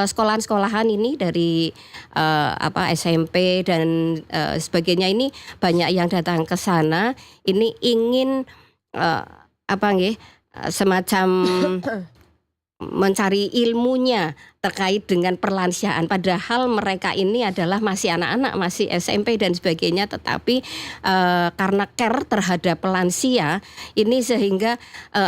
sekolahan-sekolahan ini dari SMP dan sebagainya ini banyak yang datang ke sana. Ini ingin semacam mencari ilmunya terkait dengan perlansiaan, padahal mereka ini adalah masih anak-anak, masih SMP dan sebagainya, tetapi karena care terhadap lansia ini sehingga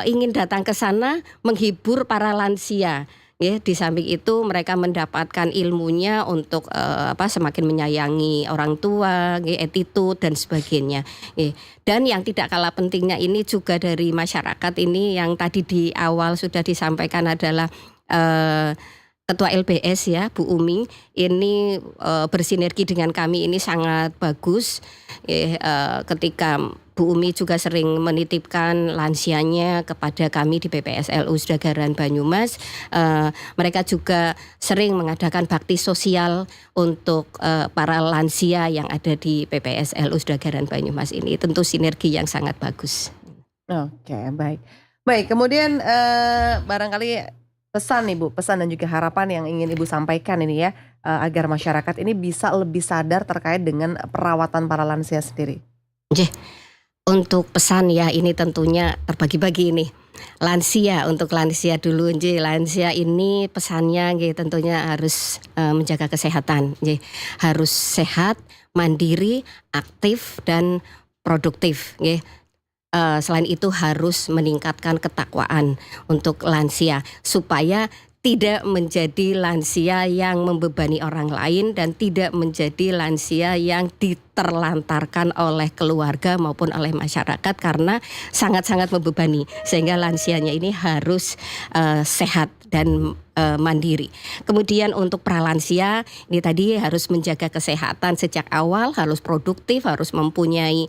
ingin datang ke sana menghibur para lansia. Di samping itu mereka mendapatkan ilmunya untuk semakin menyayangi orang tua, attitude dan sebagainya. Dan yang tidak kalah pentingnya ini juga dari masyarakat ini yang tadi di awal sudah disampaikan adalah Ketua LBS ya Bu Umi ini bersinergi dengan kami ini sangat bagus. Ketika Bu Umi juga sering menitipkan lansianya kepada kami di PPSLU Sudagaran Banyumas. Mereka juga sering mengadakan bakti sosial untuk para lansia yang ada di PPSLU Sudagaran Banyumas ini. Tentu sinergi yang sangat bagus. Oke, baik. Baik, kemudian barangkali pesan nih Bu, pesan dan juga harapan yang ingin Ibu sampaikan ini ya, agar masyarakat ini bisa lebih sadar terkait dengan perawatan para lansia sendiri. Untuk pesan ya ini tentunya terbagi-bagi ini. Untuk lansia dulu lansia ini pesannya tentunya harus menjaga kesehatan. Harus sehat, mandiri, aktif dan produktif. Selain itu harus meningkatkan ketakwaan untuk lansia supaya tidak menjadi lansia yang membebani orang lain dan tidak menjadi lansia yang terlantarkan oleh keluarga maupun oleh masyarakat karena sangat-sangat membebani, sehingga lansianya ini harus sehat dan mandiri. Kemudian untuk pralansia ini tadi harus menjaga kesehatan sejak awal, harus produktif, harus mempunyai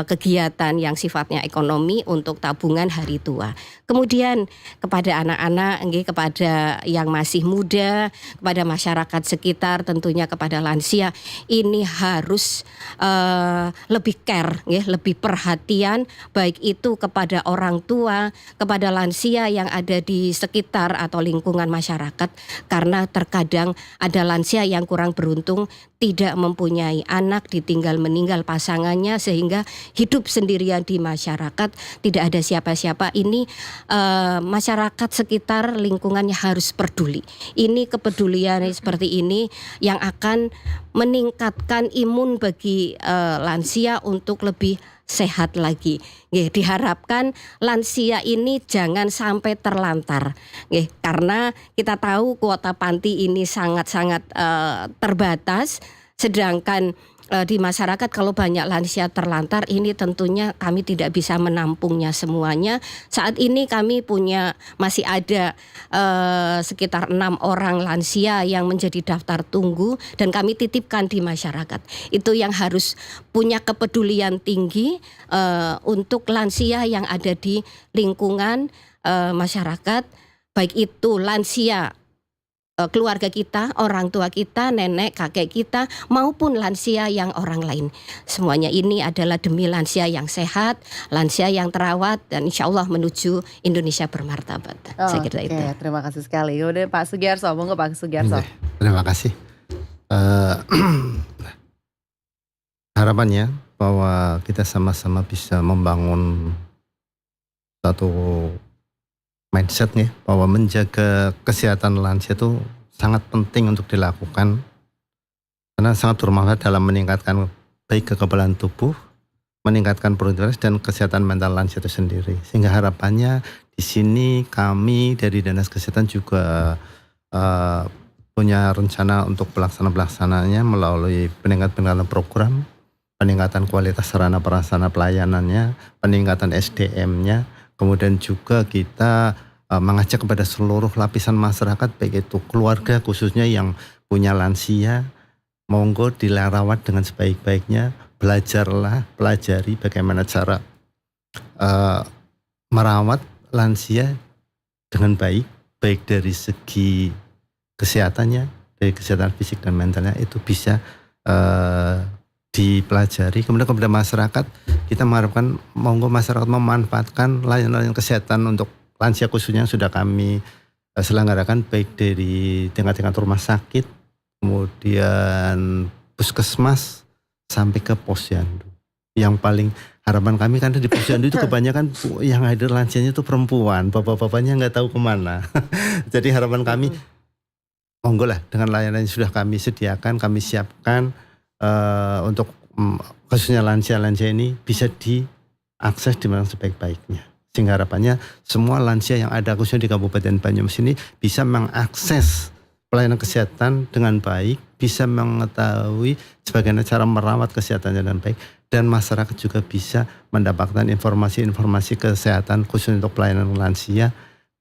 kegiatan yang sifatnya ekonomi untuk tabungan hari tua. Kemudian kepada anak-anak, kepada yang masih muda, kepada masyarakat sekitar, tentunya kepada lansia, ini harus lebih care, lebih perhatian, baik itu kepada orang tua, kepada lansia yang ada di sekitar atau lingkungan masyarakat, karena terkadang ada lansia yang kurang beruntung, tidak mempunyai anak, ditinggal meninggal pasangannya, sehingga hidup sendirian di masyarakat, tidak ada siapa-siapa. Ini masyarakat sekitar lingkungannya harus peduli. Ini kepedulian seperti ini yang akan meningkatkan imun bagi lansia untuk lebih sehat lagi. Diharapkan lansia ini jangan sampai terlantar. Karena kita tahu kuota panti ini sangat-sangat terbatas, sedangkan di masyarakat kalau banyak lansia terlantar, ini tentunya kami tidak bisa menampungnya semuanya. Saat ini kami masih ada sekitar 6 orang lansia yang menjadi daftar tunggu dan kami titipkan di masyarakat. Itu yang harus punya kepedulian tinggi untuk lansia yang ada di lingkungan masyarakat, baik itu lansia keluarga kita, orang tua kita, nenek, kakek kita, maupun lansia yang orang lain. Semuanya ini adalah demi lansia yang sehat, lansia yang terawat, dan insya Allah menuju Indonesia bermartabat. Saya kira itu. Terima kasih sekali. Udah Pak Sugiarso, monggo Pak Sugiarso. Terima kasih. Harapannya bahwa kita sama-sama bisa membangun satu mindset nih, bahwa menjaga kesehatan lansia itu sangat penting untuk dilakukan karena sangat bermanfaat dalam meningkatkan baik kekebalan tubuh, meningkatkan produktivitas dan kesehatan mental lansia itu sendiri. Sehingga harapannya di sini kami dari Dinas Kesehatan juga punya rencana untuk pelaksananya melalui peningkatan program, peningkatan kualitas sarana prasarana pelayanannya, peningkatan SDM-nya. Kemudian juga kita mengajak kepada seluruh lapisan masyarakat, baik itu keluarga khususnya yang punya lansia, monggo dirawat dengan sebaik-baiknya, pelajari bagaimana cara merawat lansia dengan baik dari segi kesehatannya, dari kesehatan fisik dan mentalnya itu bisa dipelajari. Kemudian kepada masyarakat, kita mengharapkan monggo masyarakat memanfaatkan layanan kesehatan untuk lansia khususnya yang sudah kami selenggarakan, baik dari tingkat-tingkat rumah sakit, kemudian puskesmas sampai ke posyandu. Yang paling harapan kami kan di posyandu itu kebanyakan yang hadir lansianya itu perempuan, bapak-bapaknya nggak tahu kemana. Jadi harapan kami monggo lah dengan layanan yang sudah kami sediakan, kami siapkan untuk khususnya lansia-lansia ini bisa diakses dengan sebaik-baiknya. Sehingga harapannya semua lansia yang ada khususnya di Kabupaten Banyumas ini bisa mengakses pelayanan kesehatan dengan baik, bisa mengetahui sebagaimana cara merawat kesehatannya dengan baik, dan masyarakat juga bisa mendapatkan informasi-informasi kesehatan khusus untuk pelayanan lansia,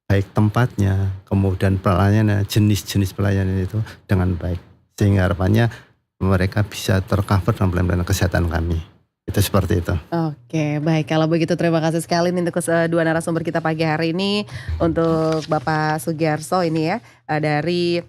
baik tempatnya, kemudian pelayanan, jenis-jenis pelayanan itu dengan baik. Sehingga harapannya mereka bisa tercover dalam pelayanan kesehatan kami. Itu seperti itu. Oke, baik. Kalau begitu terima kasih sekali nih untuk dua narasumber kita pagi hari ini. Untuk Bapak Sugiarso ini ya, dari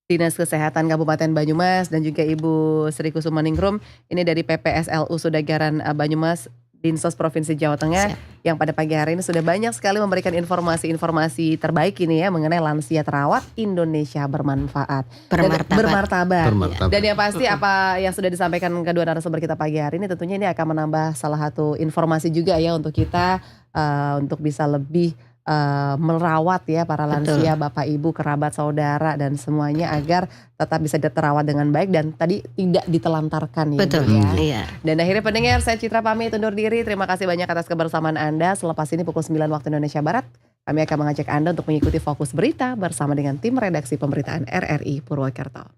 Dinas Kesehatan Kabupaten Banyumas, dan juga Ibu Sri Kusumaningrum ini dari PPSLU Sudagaran Banyumas, Dinsos Provinsi Jawa Tengah. Siap. Yang pada pagi hari ini sudah banyak sekali memberikan informasi-informasi terbaik ini ya mengenai lansia terawat Indonesia bermanfaat. Bermartabat. Dan yang pasti apa yang sudah disampaikan kedua narasumber kita pagi hari ini tentunya ini akan menambah salah satu informasi juga ya untuk kita untuk bisa lebih merawat ya para lansia, Bapak Ibu, kerabat, saudara dan semuanya agar tetap bisa terawat dengan baik dan tadi tidak ditelantarkan ya. Betul. Ya. Iya. Dan akhirnya pendengar, saya Citra pamit undur diri. Terima kasih banyak atas kebersamaan Anda. Selepas ini pukul 9 waktu Indonesia Barat, kami akan mengajak Anda untuk mengikuti Fokus Berita bersama dengan tim redaksi pemberitaan RRI Purwokerto.